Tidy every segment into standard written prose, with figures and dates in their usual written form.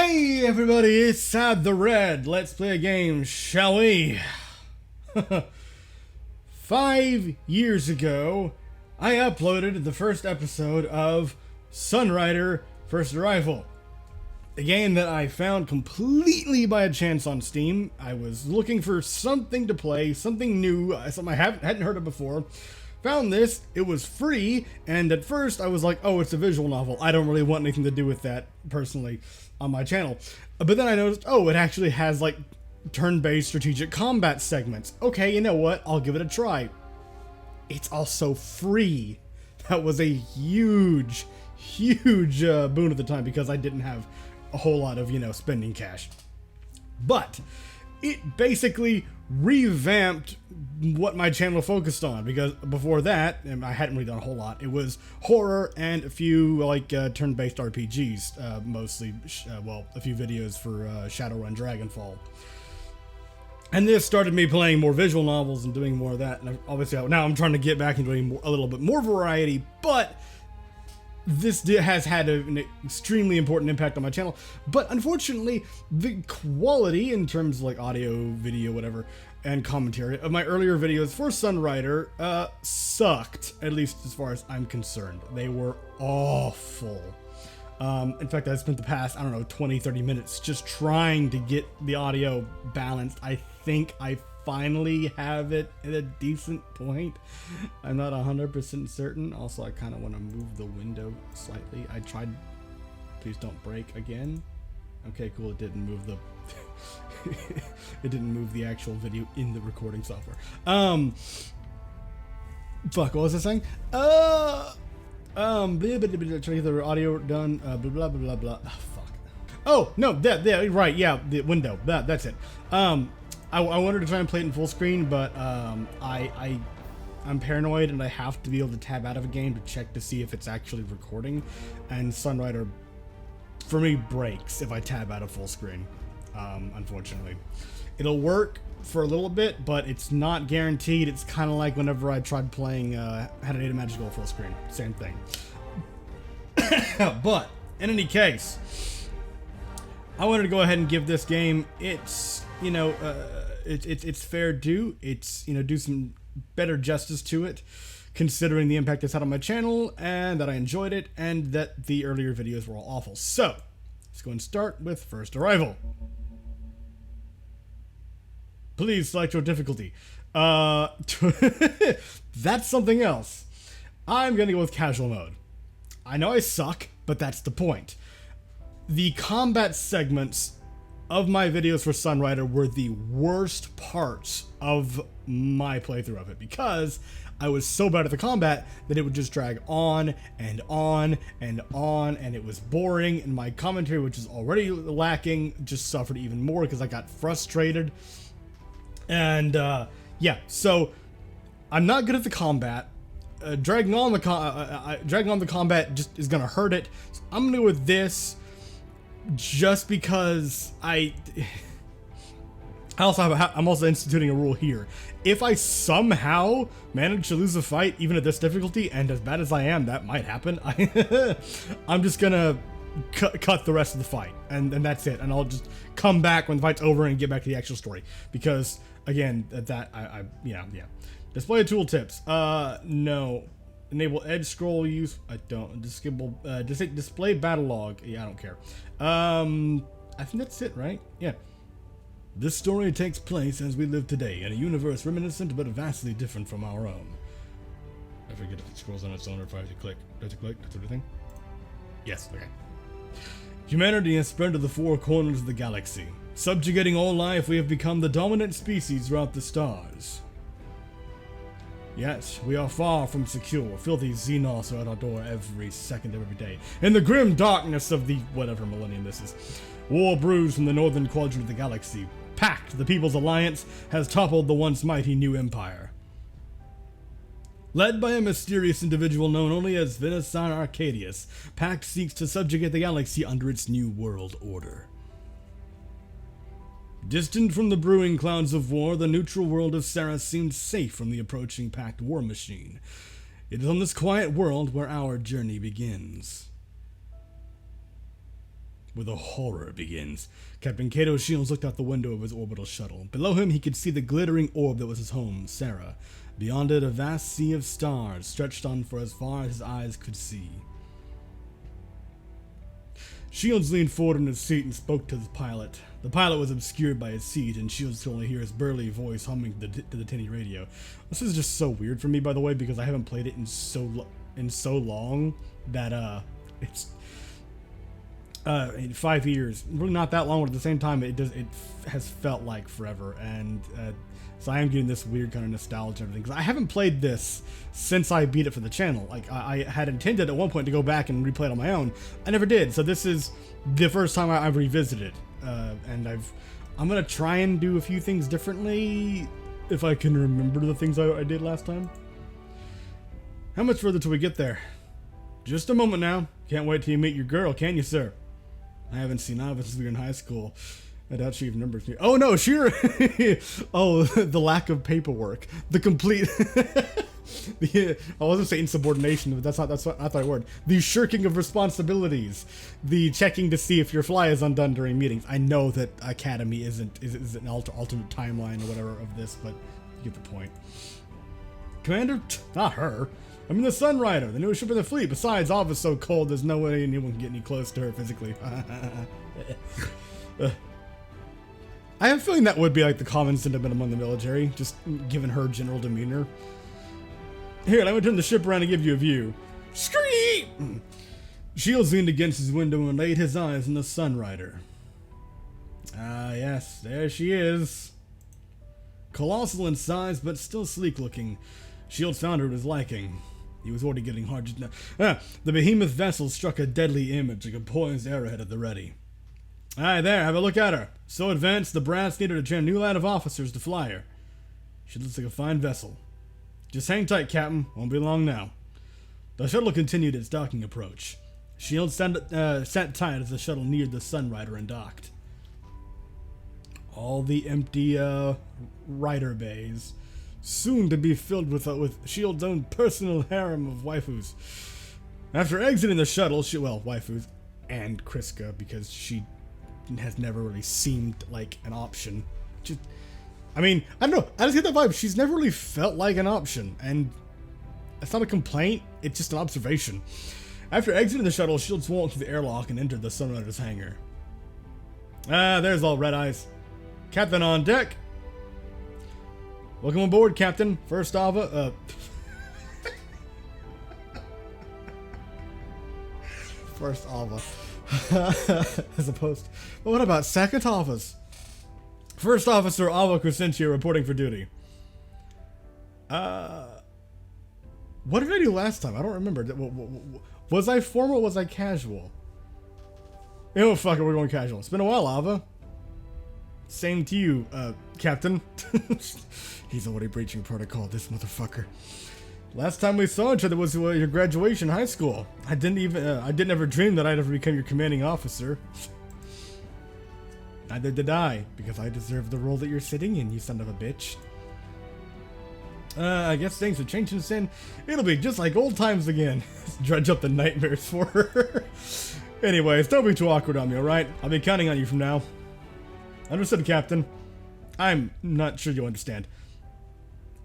Hey everybody, it's Sad the Red. Let's play a game, shall we? 5 years ago, I uploaded the first episode of Sunrider First Arrival. A game that I found completely by a chance on Steam. I was looking for something to play, something new, something I hadn't heard of before. Found this, it was free, and at first I was like, oh, it's a visual novel. I don't really want anything to do with that, personally, on my channel. But then I noticed, oh, it actually has, like, turn-based strategic combat segments. Okay, you know what? I'll give it a try. It's also free. That was a huge boon at the time because I didn't have a whole lot of, spending cash. But it basically revamped what my channel focused on, because before that, and I hadn't really done a whole lot, it was horror and a few turn-based RPGs, mostly, a few videos for Shadowrun Dragonfall. And this started me playing more visual novels and doing more of that, and obviously now I'm trying to get back into doing a little bit more variety, but this has had an extremely important impact on my channel. But unfortunately, the quality in terms of like audio, video, whatever, and commentary of my earlier videos for Sunrider sucked, at least as far as I'm concerned. They were awful. In fact, I spent the past, 20-30 minutes just trying to get the audio balanced. I think I finally have it at a decent point. I'm not 100% certain. Also, I kind of want to move the window slightly. I tried. Please don't break again. Okay, cool. It didn't move the it didn't move the actual video in the recording software. Fuck, what was I saying? Trying to get the audio done, blah blah blah blah. Oh, fuck. Oh no, right, yeah, the window. That's it. I wanted to try and play it in full screen, but I'm paranoid and I have to be able to tab out of a game to check to see if it's actually recording. And Sunrider, for me, breaks if I tab out of full screen. Unfortunately, it'll work for a little bit, but it's not guaranteed. It's kind of like whenever I tried playing How to Date a Magical full screen. Same thing. But in any case, I wanted to go ahead and give this game its it's fair due. It's do some better justice to it, considering the impact it's had on my channel and that I enjoyed it and that the earlier videos were all awful. So let's go and start with First Arrival. Please select your difficulty. That's something else. I'm gonna go with casual mode. I know I suck, but that's the point. The combat segments of my videos for Sunrider were the worst parts of my playthrough of it because I was so bad at the combat that it would just drag on and on and on, and it was boring, and my commentary, which is already lacking, just suffered even more because I got frustrated. And yeah, so I'm not good at the combat. Dragging on the combat just is gonna hurt it. So I'm gonna go with this, just because I'm also instituting a rule here. If I somehow manage to lose a fight, even at this difficulty, and as bad as I am, that might happen, I'm just gonna cut the rest of the fight, and that's it. And I'll just come back when the fight's over and get back to the actual story. Because again, yeah. Display tooltips. No. Enable edge scroll use. I don't. Display battle log. Yeah, I don't care. I think that's it, right? Yeah. This story takes place as we live today in a universe reminiscent but vastly different from our own. I forget if it scrolls on its own or if I have to click. Do I have to click? That's everything? Yes, okay. Humanity has spread to the four corners of the galaxy. Subjugating all life, we have become the dominant species throughout the stars. Yet, we are far from secure. Filthy Xenos are at our door every second of every day. In the grim darkness of the whatever millennium this is, war brews from the northern quadrant of the galaxy. Pact, the People's Alliance, has toppled the once mighty New Empire. Led by a mysterious individual known only as Venusan Arcadius, Pact seeks to subjugate the galaxy under its new world order. Distant from the brewing clouds of war, the neutral world of Sarah seemed safe from the approaching Pact war machine. It is on this quiet world where our journey begins. where the horror begins. Captain Cato Shields looked out the window of his orbital shuttle. Below him, he could see the glittering orb that was his home, Sarah. Beyond it, a vast sea of stars stretched on for as far as his eyes could see. Shields leaned forward in his seat and spoke to the pilot. The pilot was obscured by his seat, and Shields could only hear his burly voice humming to the tinny radio. This is just so weird for me, by the way, because I haven't played it in so long that it's 5 years. Really not that long, but at the same time, it has felt like forever, and so I am getting this weird kind of nostalgia and everything, because I haven't played this since I beat it for the channel. Like, I had intended at one point to go back and replay it on my own. I never did, so this is the first time I've revisited, and I'm gonna try and do a few things differently, if I can remember the things I did last time. How much further till we get there? Just a moment now. Can't wait till you meet your girl, can you, sir? I haven't seen Ava since we were in high school. I doubt she even remembers me. Oh no, sure. Oh, the lack of paperwork. The complete... I wasn't saying insubordination, but that's not the right word. The shirking of responsibilities. The checking to see if your fly is undone during meetings. I know that Academy is an alternate timeline or whatever of this, but you get the point. Commander? Not her. I mean the Sunrider, the newest ship in the fleet. Besides, Ava's so cold, there's no way anyone can get any close to her physically. I have a feeling that would be like the common sentiment among the military, just given her general demeanor. Here, let me turn the ship around and give you a view. Scream! Shields leaned against his window and laid his eyes on the Sunrider. Ah, yes, there she is. Colossal in size, but still sleek looking. Shields found her to his liking. He was already getting hard just now. The behemoth vessel struck a deadly image like a poised arrowhead at the ready. Aye, there, have a look at her. So advanced, the brass needed to train a new line of officers to fly her. She looks like a fine vessel. Just hang tight, Captain. Won't be long now. The shuttle continued its docking approach. Shields sat tight as the shuttle neared the Sunrider and docked. All the empty rider bays, soon to be filled with Shields' own personal harem of waifus. After exiting the shuttle, waifus and Kriska, because she has never really seemed like an option. I mean, I don't know. I just get that vibe. She's never really felt like an option, and it's not a complaint. It's just an observation. After exiting the shuttle, Shields walked through the airlock and entered the Sunrider's hangar. Ah, there's all red eyes. Captain on deck. Welcome aboard, Captain. First Ava. First Ava. As opposed. But what about second Avas? First Officer Ava Crescentia reporting for duty. What did I do last time? I don't remember. Was I formal or was I casual? Oh, fuck it, we're going casual. It's been a while, Ava. Same to you, Captain. He's already breaching protocol, this motherfucker. Last time we saw each other was your graduation in high school. I didn't ever dream that I'd ever become your commanding officer. Neither did I, because I deserve the role that you're sitting in, you son of a bitch. I guess things have changed since then. It'll be just like old times again. Dredge up the nightmares for her. Anyways, don't be too awkward on me, alright? I'll be counting on you from now. Understood, Captain. I'm not sure you understand.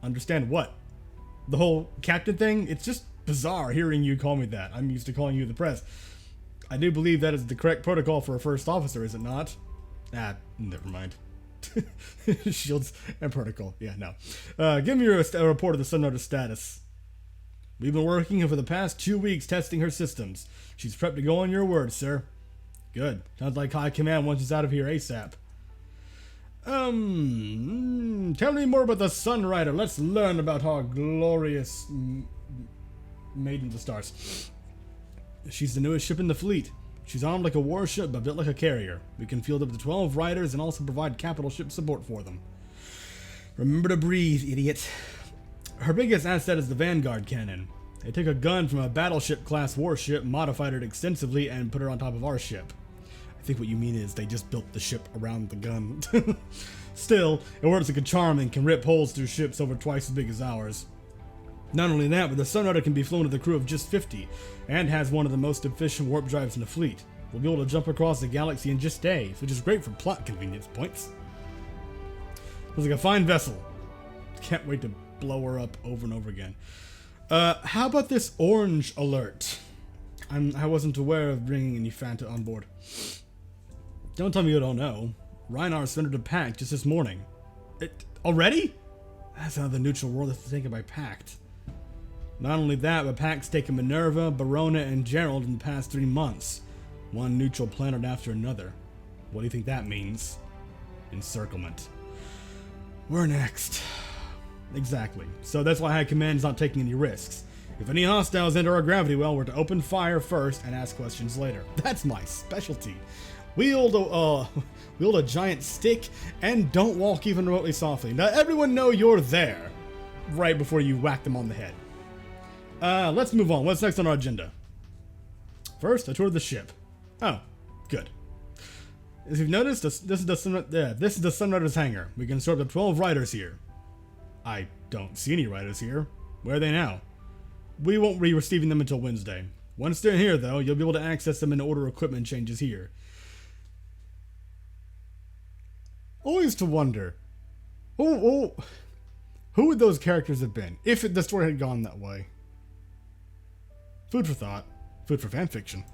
Understand what? The whole captain thing? It's just bizarre hearing you call me that. I'm used to calling you the press. I do believe that is the correct protocol for a first officer, is it not? Ah, never mind. Shields and protocol. Yeah, no. Give me a report of the Sunrider's status. We've been working for the past 2 weeks testing her systems. She's prepped to go on your word, sir. Good. Sounds like High Command wants us out of here ASAP. Tell me more about the Sunrider. Let's learn about our glorious maiden of the stars. She's the newest ship in the fleet. She's armed like a warship, but built like a carrier. We can field up to 12 riders and also provide capital ship support for them. Remember to breathe, idiot. Her biggest asset is the Vanguard cannon. They took a gun from a battleship-class warship, modified it extensively, and put her on top of our ship. I think what you mean is they just built the ship around the gun. Still, it works like a charm and can rip holes through ships over twice as big as ours. Not only that, but the Sunrider can be flown with a crew of just 50, and has one of the most efficient warp drives in the fleet. We'll be able to jump across the galaxy in just days, which is great for plot convenience points. Looks like a fine vessel. Can't wait to blow her up over and over again. How about this orange alert? I wasn't aware of bringing any Fanta on board. Don't tell me you don't know. Reinar surrendered a pact just this morning. Already? That's another neutral world that's taken by Pact. Not only that, but Pact's taken Minerva, Barona, and Gerald in the past 3 months. One neutral planet after another. What do you think that means? Encirclement. We're next. Exactly. So that's why High Command's not taking any risks. If any hostiles enter our gravity well, we're to open fire first and ask questions later. That's my specialty. Wield a giant stick and don't walk even remotely softly. Now everyone know you're there right before you whack them on the head. Let's move on. What's next on our agenda? First, a tour of the ship. Oh, good. As you've noticed, this is the Sunrider's hangar. We can sort up 12 riders here. I don't see any riders here. Where are they now? We won't be receiving them until Wednesday. Once they're here, though, you'll be able to access them and order equipment changes here. Always to wonder, who would those characters have been if the story had gone that way? Food for thought. Food for fanfiction.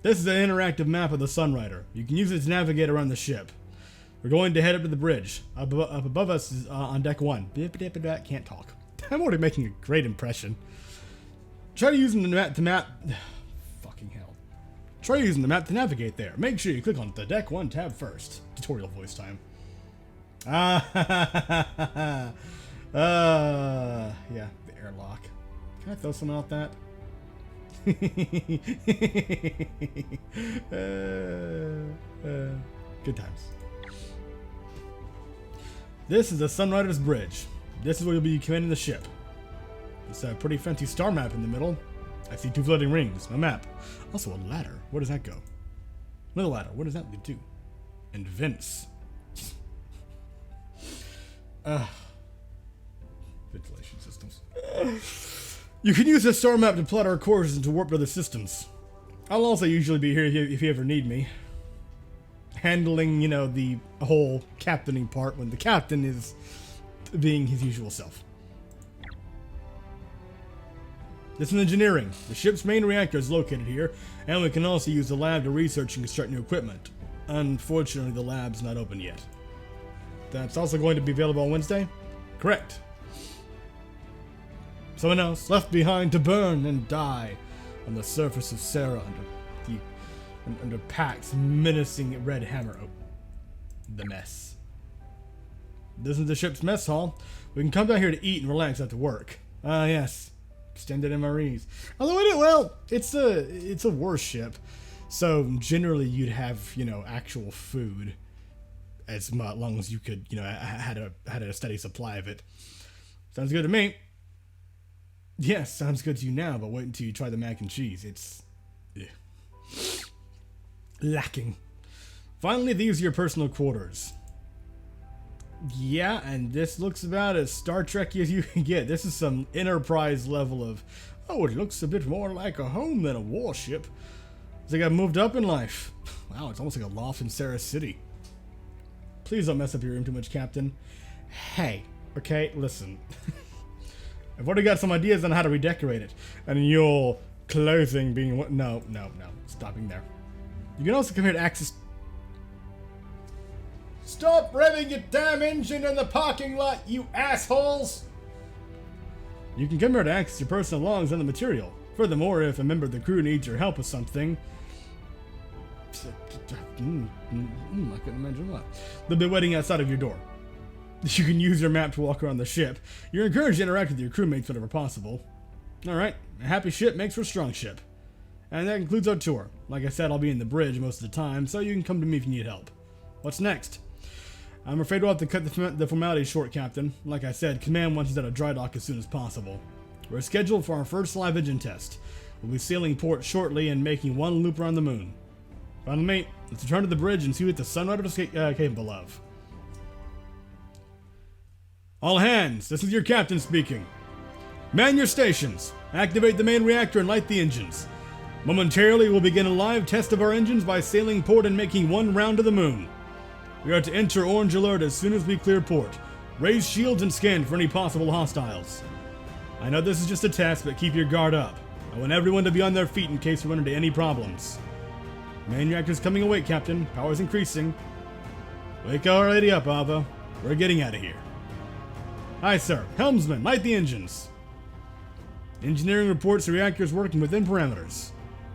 This is an interactive map of the Sunrider. You can use it to navigate around the ship. We're going to head up to the bridge. Up above us is on deck 1. Can't talk. I'm already making a great impression. Try using the map to map. Fucking hell. Try using the map to navigate there. Make sure you click on the deck 1 tab first. Tutorial voice time. Yeah, the airlock. Can I throw something out that? Good times. This is the Sunrider's bridge. This is where you'll be commanding the ship. It's a pretty fancy star map in the middle. I see 2 floating rings. A map. Also a ladder. Where does that go? Another ladder. Where does that lead to? And vents. Ventilation systems. You can use this star map to plot our courses and to warp to other systems. I'll also usually be here if you ever need me. Handling, the whole captaining part when the captain is being his usual self. This is engineering. The ship's main reactor is located here, and we can also use the lab to research and construct new equipment. Unfortunately, the lab's not open yet. That's also going to be available on Wednesday? Correct. Someone else left behind to burn and die on the surface of Sarah under Pact's menacing red hammer. Oh, the mess. This is the ship's mess hall. We can come down here to eat and relax after work. Yes. Extended MREs. Although it's a warship, so generally you'd have actual food as long as you could had a steady supply of it. Sounds good to me. Yes, sounds good to you now, but wait until you try the mac and cheese. It's lacking. Finally, these are your personal quarters. Yeah, and this looks about as Star Trek-y as you can get. This is some Enterprise level of, it looks a bit more like a home than a warship. It's like I've moved up in life. Wow, it's almost like a loft in Sarah City. Please don't mess up your room too much, Captain. Hey, okay, listen. I've already got some ideas on how to redecorate it. And your clothing being what? No. Stopping there. You can also come here to access. Stop revving your damn engine in the parking lot, you assholes! You can come here to access your personal belongings and the material. Furthermore, if a member of the crew needs your help with something, I couldn't imagine what. They'll be waiting outside of your door. You can use your map to walk around the ship. You're encouraged to interact with your crewmates whenever possible. Alright, a happy ship makes for a strong ship. And that concludes our tour. Like I said, I'll be in the bridge most of the time, so you can come to me if you need help. What's next? I'm afraid we'll have to cut the formalities short, Captain. Like I said, Command wants us at a dry dock as soon as possible. We're scheduled for our first live engine test. We'll be sailing port shortly and making one loop around the moon. Finally, mate, let's return to the bridge and see what the Sunrider is capable of. All hands, this is your captain speaking. Man your stations. Activate the main reactor and light the engines. Momentarily, we'll begin a live test of our engines by sailing port and making one round to the moon. We are to enter orange alert as soon as we clear port. Raise shields and scan for any possible hostiles. I know this is just a test, but keep your guard up. I want everyone to be on their feet in case we run into any problems. Main reactor's coming awake, Captain. Power's increasing. Wake our lady up, Ava. We're getting out of here. Aye, sir. Helmsman, light the engines. Engineering reports the reactor is working within parameters.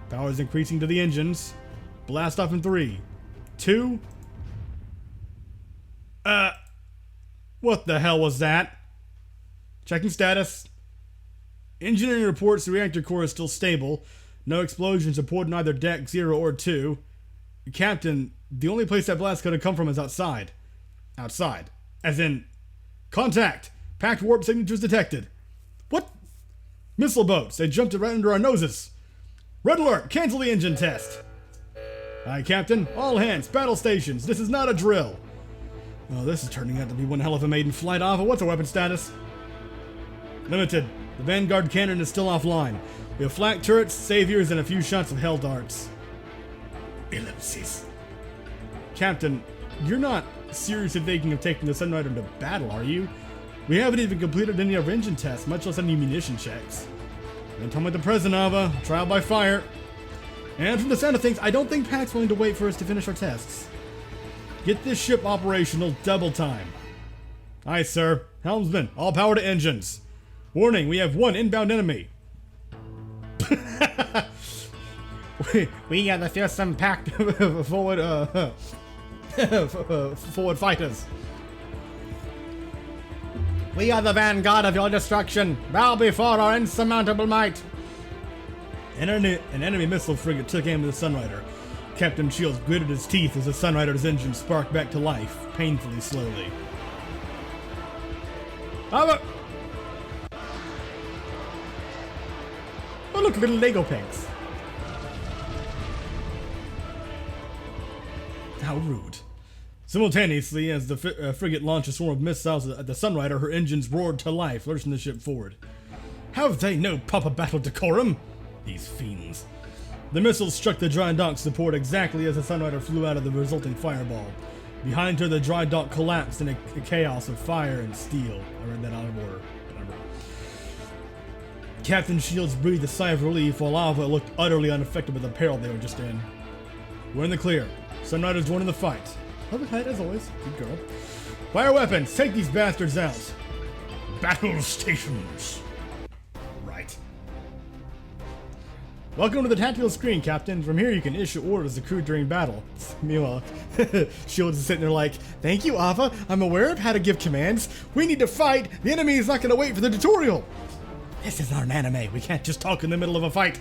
Power is increasing to the engines. Blast off in 3, 2... What the hell was that? Checking status. Engineering reports the reactor core is still stable. No explosions reported in either deck 0 or 2. Captain, the only place that blast could have come from is outside. Outside. As in, contact! Packed warp signatures detected. What? Missile boats. They jumped right under our noses. Red alert! Cancel the engine test. Aye, Captain. All hands. Battle stations. This is not a drill. Oh, this is turning out to be one hell of a maiden flight, Ava. What's our weapon status? Limited. The Vanguard cannon is still offline. We have flak turrets, saviors, and a few shots of hell darts. Ellipses. Captain, you're not seriously thinking of taking the Sunrider into battle, are you? We haven't even completed any of our engine tests, much less any munition checks. Don't tell me the present, Ava. Trial by fire. And from the sound of things, I don't think Pat's willing to wait for us to finish our tests. Get this ship operational double time. Aye, sir. Helmsman, all power to engines. Warning, we have one inbound enemy. we gotta feel some packed forward fighters. We are the vanguard of your destruction. Bow before our insurmountable might. An enemy missile frigate took aim at the Sunrider. Captain Shields gritted his teeth as the Sunrider's engine sparked back to life, painfully slowly. Oh, look, little Lego pegs. How rude. Simultaneously, as the frigate launched a swarm of missiles at the Sunrider, her engines roared to life, lurching the ship forward. Have they no proper battle decorum? These fiends. The missiles struck the dry dock support exactly as the Sunrider flew out of the resulting fireball. Behind her, the dry dock collapsed in a chaos of fire and steel. I read that out of order. Whatever. Captain Shields breathed a sigh of relief while Ava looked utterly unaffected by the peril they were just in. We're in the clear. Sunrider's joining the fight. Public height as always. Good girl. Fire weapons! Take these bastards out! Battle stations! Right. Welcome to the tactical screen, Captain. From here you can issue orders to crew during battle. Meanwhile, Shields is sitting there like, thank you, Ava. I'm aware of how to give commands. We need to fight. The enemy is not going to wait for the tutorial. This is not an anime. We can't just talk in the middle of a fight.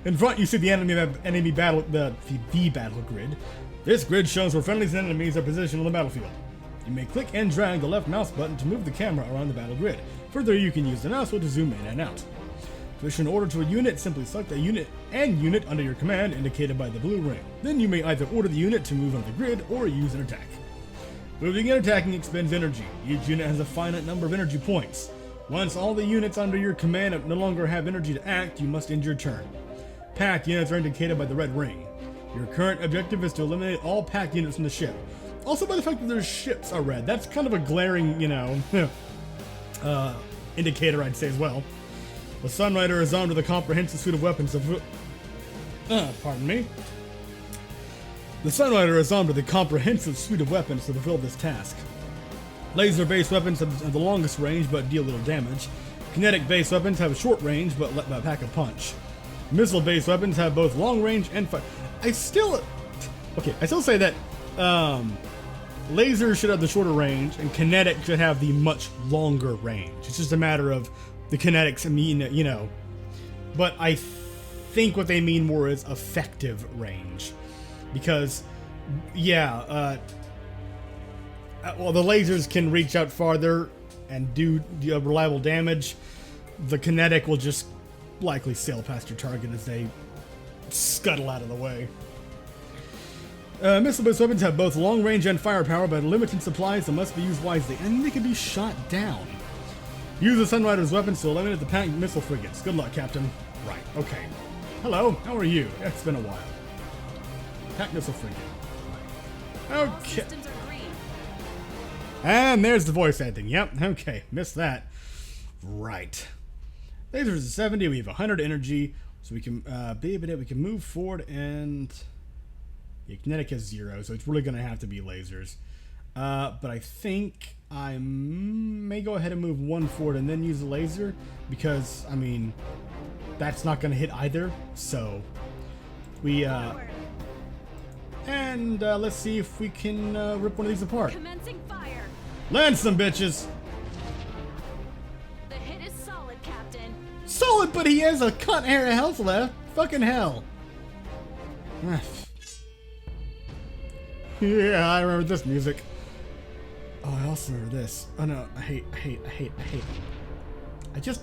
In front, you see the enemy battle, the battle grid. This grid shows where friendlies and enemies are positioned on the battlefield. You may click and drag the left mouse button to move the camera around the battle grid. Further, you can use the mouse wheel to zoom in and out. To issue an order to a unit, simply select a unit under your command indicated by the blue ring. Then you may either order the unit to move on the grid or use an attack. Moving and attacking expends energy. Each unit has a finite number of energy points. Once all the units under your command no longer have energy to act, you must end your turn. Packed units are indicated by the red ring. Your current objective is to eliminate all packed units from the ship. Also by the fact that their ships are red. That's kind of a glaring, indicator, I'd say as well. The Sunrider is armed with a comprehensive suite of weapons pardon me. The Sunrider is armed with a comprehensive suite of weapons to fulfill this task. Laser-based weapons have the longest range but deal little damage. Kinetic-based weapons have a short range but pack a punch. Missile-based weapons have both long range and fire. I still say that laser should have the shorter range and kinetic should have the much longer range. It's just a matter of the kinetics, but I think what they mean more is effective range. Because, the lasers can reach out farther and do reliable damage. The kinetic will just likely sail past your target as they scuttle out of the way. Missile-based weapons have both long range and firepower, but limited supplies and must be used wisely, and they can be shot down. Use the Sunrider's weapons to eliminate the Pack missile frigates. Good luck, Captain. Right, okay. Hello, how are you? It's been a while. Pack missile frigate. Okay. And there's the voice acting. Yep, okay. Missed that. Right. Lasers is 70. We have 100 energy. So we can we can move forward, and yeah, kinetic has 0, so it's really going to have to be lasers. But I think I may go ahead and move 1 forward and then use the laser, because, I mean, that's not going to hit either. So we let's see if we can rip one of these apart. Commencing fire. Land some bitches. The hit is solid, Captain. Solid, but he has a cunt hair of health left. Fucking hell. Yeah, I remember this music. Oh, I also remember this. Oh no, I hate. I just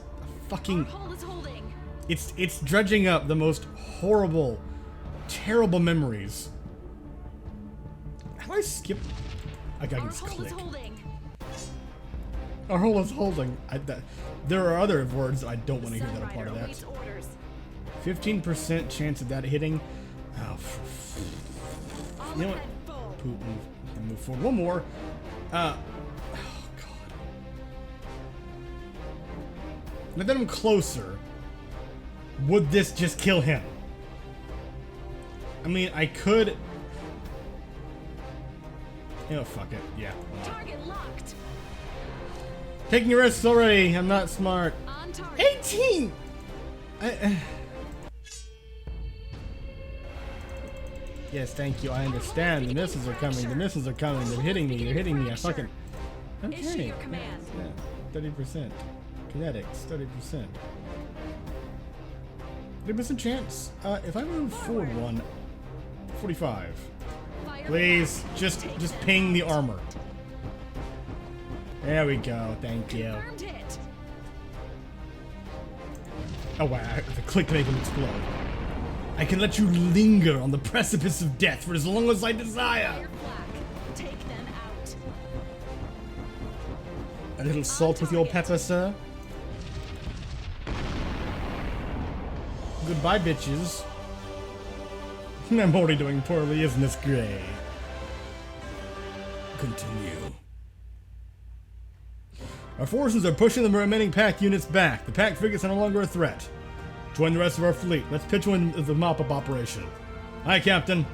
fucking. Our hull is holding. It's dredging up the most horrible, terrible memories. How do I skip? I can just click. Our hull is holding. There are other words I don't want to hear that are part of that. 15% chance of that hitting. Oh, you know what? Poop. Move forward. One more. Oh god. Now that I'm closer, would this just kill him? I mean, I could. You know, fuck it. Yeah. Target locked. Taking risks already. I'm not smart. On target. 18. Yes, thank you. I understand. The missiles are coming. The missiles are coming. They're hitting me. They're hitting me. I fucking. Issue your command. Yeah. 30%. Kinetics. 30%. 30% chance. If I move forward 1, 45. Please, just ping the armor. There we go. Thank you. Oh wow! The click can make him explode. I can let you linger on the precipice of death for as long as I desire. Take them out. A little salt with your pepper, sir. Goodbye, bitches. I'm already doing poorly, isn't this great? Continue. Our forces are pushing the remaining pack units back. The pack frigates are no longer a threat. Join the rest of our fleet. Let's pitch one the mop-up operation. Aye, Captain.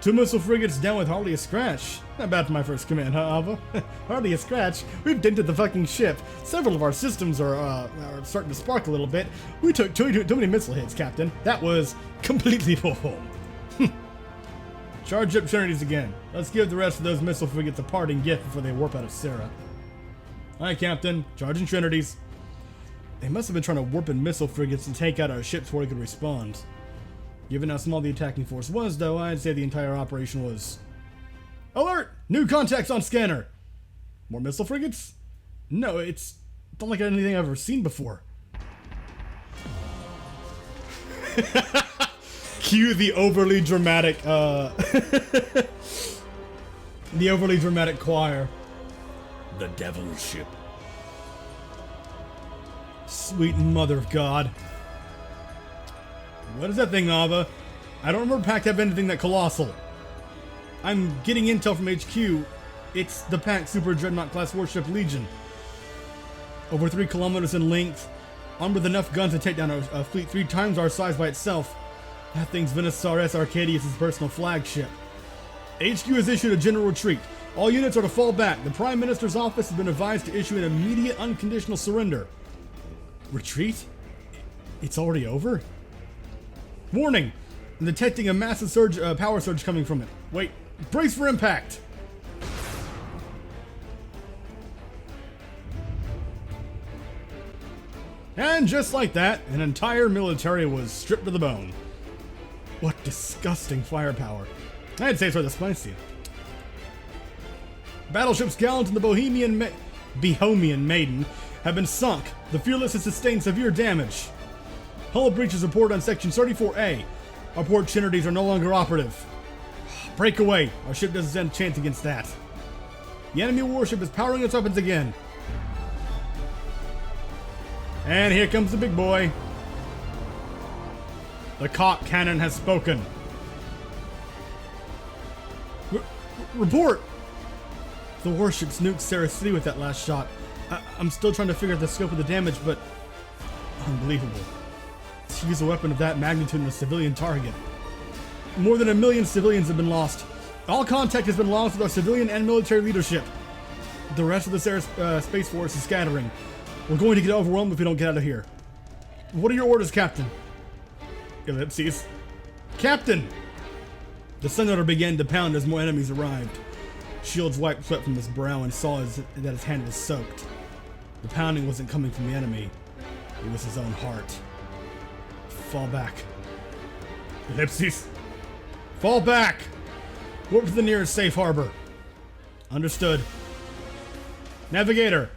2 missile frigates down with hardly a scratch. Not bad for my first command, huh, Ava? Hardly a scratch. We've dented the fucking ship. Several of our systems are starting to spark a little bit. We took too many missile hits, Captain. That was completely full. Charge up Trinities again. Let's give the rest of those missile frigates a parting gift before they warp out of Sarah. Aye, Captain. Charging Trinities. They must have been trying to warp in missile frigates and take out our ships before they could respond. Given how small the attacking force was, though, I'd say the entire operation was... Alert! New contacts on scanner! More missile frigates? No, it's not like anything I've ever seen before. Cue the overly dramatic, the overly dramatic choir. The Devil's Ship. Sweet mother of God. What is that thing, Ava? I don't remember Pact have anything that colossal. I'm getting intel from HQ. It's the Pact Super Dreadnought class warship Legion. Over 3 kilometers in length, armed with enough guns to take down a fleet 3 times our size by itself. That thing's Venusaur S. Arcadius' personal flagship. HQ has issued a general retreat. All units are to fall back. The Prime Minister's office has been advised to issue an immediate unconditional surrender. Retreat? It's already over? Warning! I'm detecting a massive surge, power surge coming from it. Wait, brace for impact! And just like that, an entire military was stripped to the bone. What disgusting firepower. I'd say it's rather spicy. Battleships Gallant and the Bohemian Maiden have been sunk. The Fearless has sustained severe damage. Hull breaches reported on Section 34A. Our port Trinities are no longer operative. Break away. Our ship doesn't stand a chance against that. The enemy warship is powering its weapons again. And here comes the big boy. The cock cannon has spoken. Report! The warship nuked Sarah City with that last shot. I'm still trying to figure out the scope of the damage, but unbelievable. To use a weapon of that magnitude on a civilian target. More than 1 million civilians have been lost. All contact has been lost with our civilian and military leadership. The rest of the Sarah Space Force is scattering. We're going to get overwhelmed if we don't get out of here. What are your orders, Captain? Ellipses. Captain! The Sunrider began to pound as more enemies arrived. Shields wiped sweat from his brow and saw that his hand was soaked. The pounding wasn't coming from the enemy. It was his own heart. Fall back. Ellipses. Fall back! Warp to the nearest safe harbor. Understood. Navigator,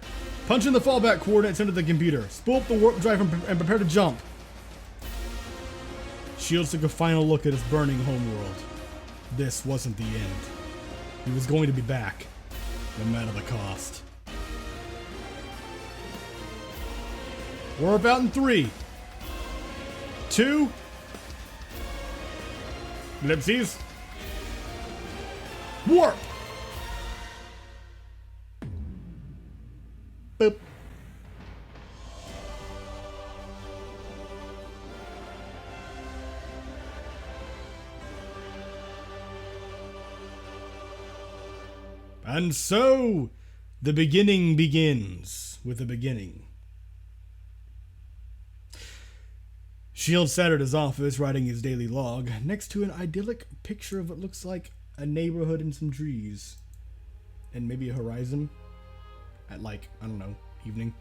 punch in the fallback coordinates into the computer. Spool up the warp drive and prepare to jump. Shields took a final look at his burning homeworld. This wasn't the end. He was going to be back, no matter the cost. Warp out in 3, 2, ellipses, warp! Boop. And so, the beginning begins with the beginning. Shield sat at his office writing his daily log next to an idyllic picture of what looks like a neighborhood and some trees. And maybe a horizon. At like, I don't know, evening.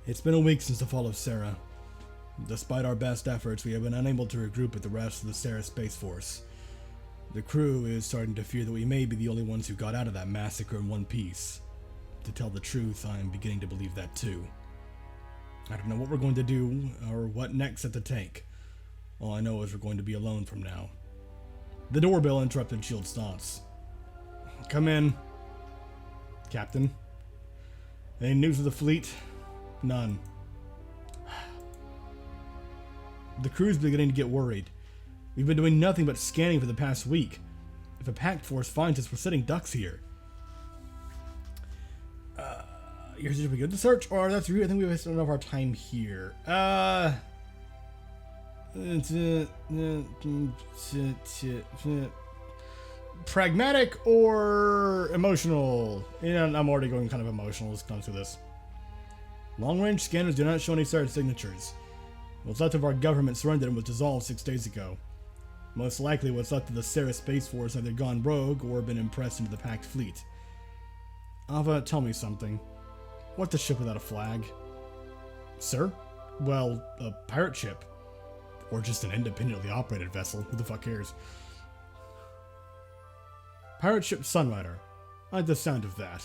It's been a week since the fall of Sarah. Despite our best efforts, we have been unable to regroup with the rest of the Sarah Space Force. The crew is starting to fear that we may be the only ones who got out of that massacre in one piece. To tell the truth, I am beginning to believe that too. I don't know what we're going to do, or what next at the tank. All I know is we're going to be alone from now. The doorbell interrupted Shield's thoughts. Come in. Captain. Any news of the fleet? None. The crew's beginning to get worried. We've been doing nothing but scanning for the past week. If a packed force finds us, we're sitting ducks here. Should we go to search, or that's rude? I think we wasted enough of our time here. Pragmatic or emotional? Yeah, I'm already going kind of emotional. Let's come through this. Long-range scanners do not show any certain signatures. What's left of our government surrendered and was dissolved 6 days ago. Most likely what's left of the Sarah Space Force either gone rogue or been impressed into the packed fleet. Ava, tell me something. What's a ship without a flag? Sir? Well, a pirate ship. Or just an independently operated vessel. Who the fuck cares? Pirate ship Sunrider. I like the sound of that.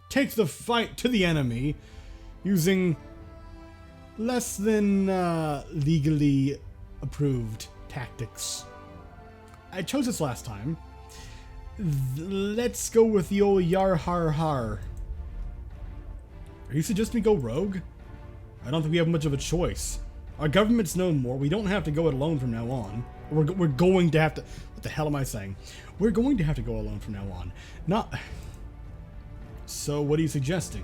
Take the fight to the enemy using less than legally approved tactics. I chose this last time. Let's go with the old yar har har. Are you suggesting we go rogue? I don't think we have much of a choice. Our government's known more. We don't have to go it alone from now on. We're going to have to... What the hell am I saying? We're going to have to go alone from now on. Not... So what are you suggesting?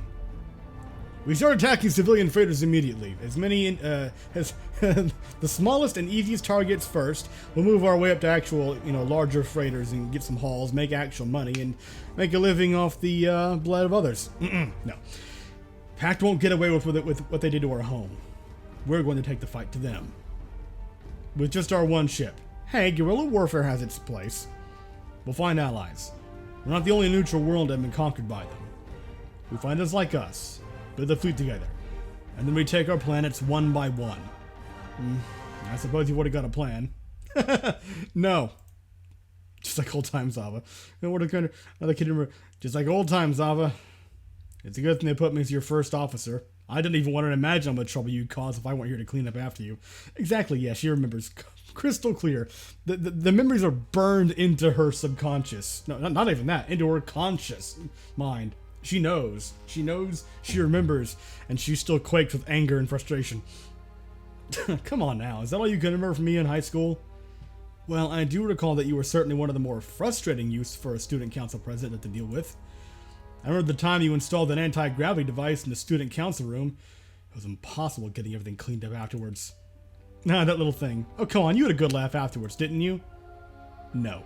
We start attacking civilian freighters immediately. As many as the smallest and easiest targets first. We'll move our way up to actual, larger freighters and get some hauls, make actual money, and make a living off the blood of others. No. Pact won't get away with what they did to our home. We're going to take the fight to them. With just our one ship. Hey, guerrilla warfare has its place. We'll find allies. We're not the only neutral world that have been conquered by them. We find us like us. Build the fleet together. And then we take our planets one by one. I suppose you've already got a plan. No. Just like old times, Ava. Just like old times, Ava. It's a good thing they put me as your first officer. I didn't even want to imagine how much trouble you'd cause if I weren't here to clean up after you. Exactly, yeah, she remembers crystal clear. The memories are burned into her subconscious. No, not even that. Into her conscious mind. She knows. She knows. She remembers. And she still quakes with anger and frustration. Come on now. Is that all you can remember from me in high school? Well, I do recall that you were certainly one of the more frustrating youths for a student council president to deal with. I remember the time you installed an anti-gravity device in the student council room. It was impossible getting everything cleaned up afterwards. Nah, that little thing. Oh, come on. You had a good laugh afterwards, didn't you? No.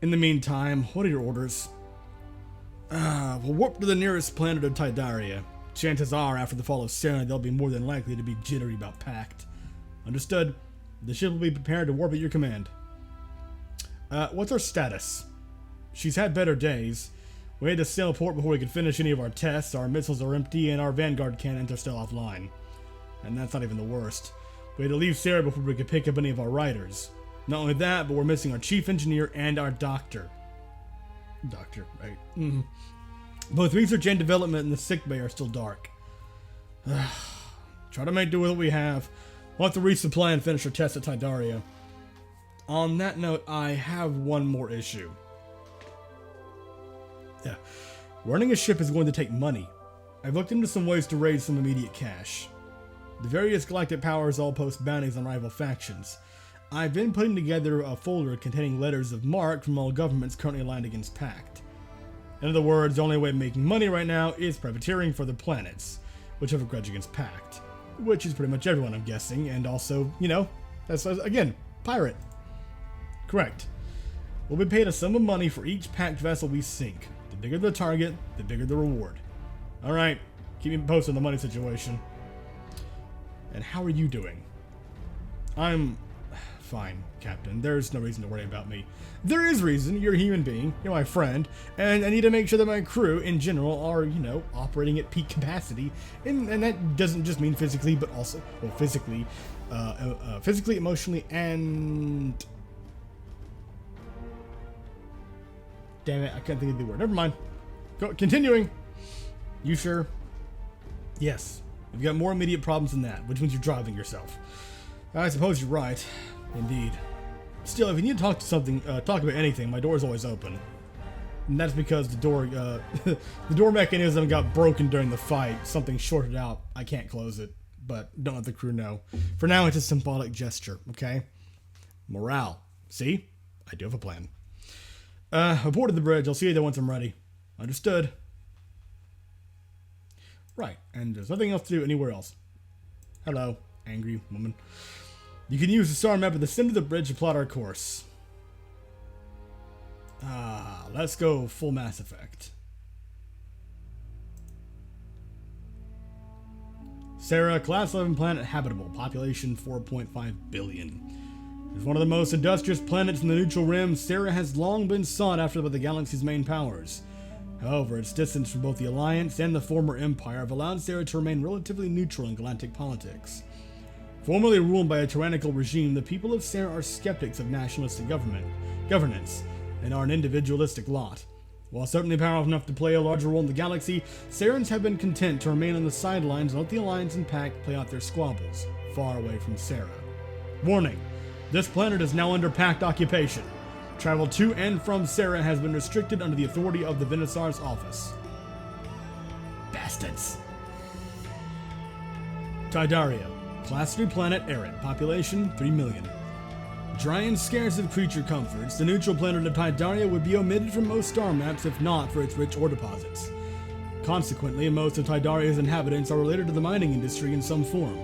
In the meantime, what are your orders? We'll warp to the nearest planet of Tidaria. Chances are, after the fall of Sarah, they'll be more than likely to be jittery about Pact. Understood. The ship will be prepared to warp at your command. What's our status? She's had better days. We had to sail port before we could finish any of our tests. Our missiles are empty and our Vanguard cannons are still offline. And that's not even the worst. We had to leave Sarah before we could pick up any of our riders. Not only that, but we're missing our chief engineer and our doctor. Doctor, right? Mm-hmm. Both research and development in the sickbay are still dark. Try to make do with what we have. We'll have to resupply and finish our tests at Tidaria. On that note, I have one more issue. Yeah, running a ship is going to take money. I've looked into some ways to raise some immediate cash. The various galactic powers all post bounties on rival factions. I've been putting together a folder containing letters of marque from all governments currently aligned against Pact. In other words, the only way of making money right now is privateering for the planets, which have a grudge against Pact. Which is pretty much everyone, I'm guessing, and also, you know, that's, again, pirate. Correct. We'll be paid a sum of money for each Pact vessel we sink. The bigger the target, the bigger the reward. Alright, keep me posted on the money situation. And how are you doing? I'm fine, Captain. There's no reason to worry about me. There is reason. You're a human being. You're my friend. And I need to make sure that my crew, in general, are, you know, operating at peak capacity. And that doesn't just mean physically, but also, well, physically, emotionally, and... Damn it, I can't think of the word. Never mind. Continuing. You sure? Yes. You've got more immediate problems than that, which means you're driving yourself. I suppose you're right. Indeed. Still, if you need to talk about anything, my door's always open. And that's because the door, the door mechanism got broken during the fight. Something shorted out. I can't close it, but don't let the crew know. For now, it's a symbolic gesture, okay? Morale. See? I do have a plan. Aboard the bridge. I'll see you there once I'm ready. Understood. Right, and there's nothing else to do anywhere else. Hello, angry woman. You can use the star map at the center of the bridge to plot our course. Let's go full Mass Effect. Sarah, class 11 planet, habitable, population 4.5 billion. As one of the most industrious planets in the neutral rim, Sarah has long been sought after by the galaxy's main powers. However, its distance from both the Alliance and the former Empire have allowed Sarah to remain relatively neutral in galactic politics. Formerly ruled by a tyrannical regime, the people of Sarah are skeptics of nationalistic governance and are an individualistic lot. While certainly powerful enough to play a larger role in the galaxy, Sarans have been content to remain on the sidelines and let the Alliance and Pact play out their squabbles, far away from Sarah. Warning! This planet is now under Pact occupation. Travel to and from Sarah has been restricted under the authority of the Venusaur's office. Bastards. Tidaria. Class 3 planet, arid. Population, 3 million. Dry and scarce of creature comforts, the neutral planet of Tidaria would be omitted from most star maps if not for its rich ore deposits. Consequently, most of Tidaria's inhabitants are related to the mining industry in some form.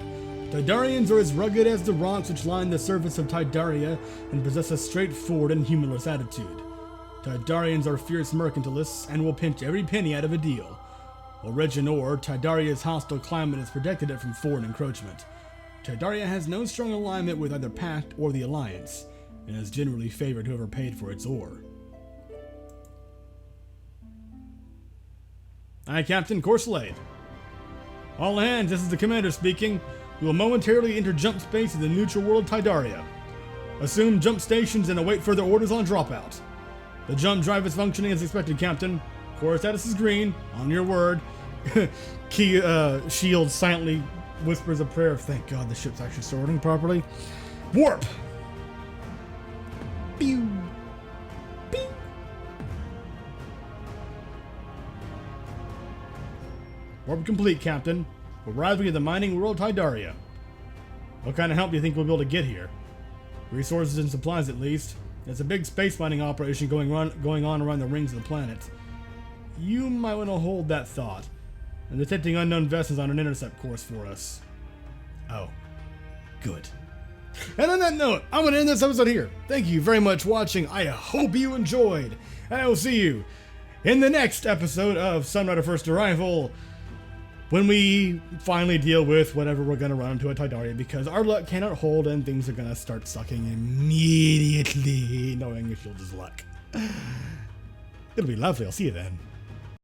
Tidarians are as rugged as the rocks which line the surface of Tidaria and possess a straightforward and humorless attitude. Tidarians are fierce mercantilists and will pinch every penny out of a deal. While rich in ore, Tidaria's hostile climate has protected it from foreign encroachment. Tidaria has no strong alignment with either Pact or the Alliance, and has generally favored whoever paid for its ore. Aye, Captain, course laid. All hands, this is the commander speaking. We will momentarily enter jump space in the neutral world Tidaria. Assume jump stations and await further orders on dropout. The jump drive is functioning as expected, Captain. Core status is green. On your word. Key shield silently whispers a prayer of thank God the ship's actually sorting properly. Warp! Pew! Pew! Warp complete, Captain. We're arriving at the mining world Hydaria. What kind of help do you think we'll be able to get here? Resources and supplies, at least. There's a big space mining operation going on around the rings of the planet. You might want to hold that thought. I'm detecting unknown vessels on an intercept course for us. Oh, good. And on that note, I'm going to end this episode here. Thank you very much for watching. I hope you enjoyed. And I will see you in the next episode of Sunrider First Arrival, when we finally deal with whatever we're going to run into at Hydaria, because our luck cannot hold and things are going to start sucking immediately, knowing if you'll just luck. It'll be lovely. I'll see you then.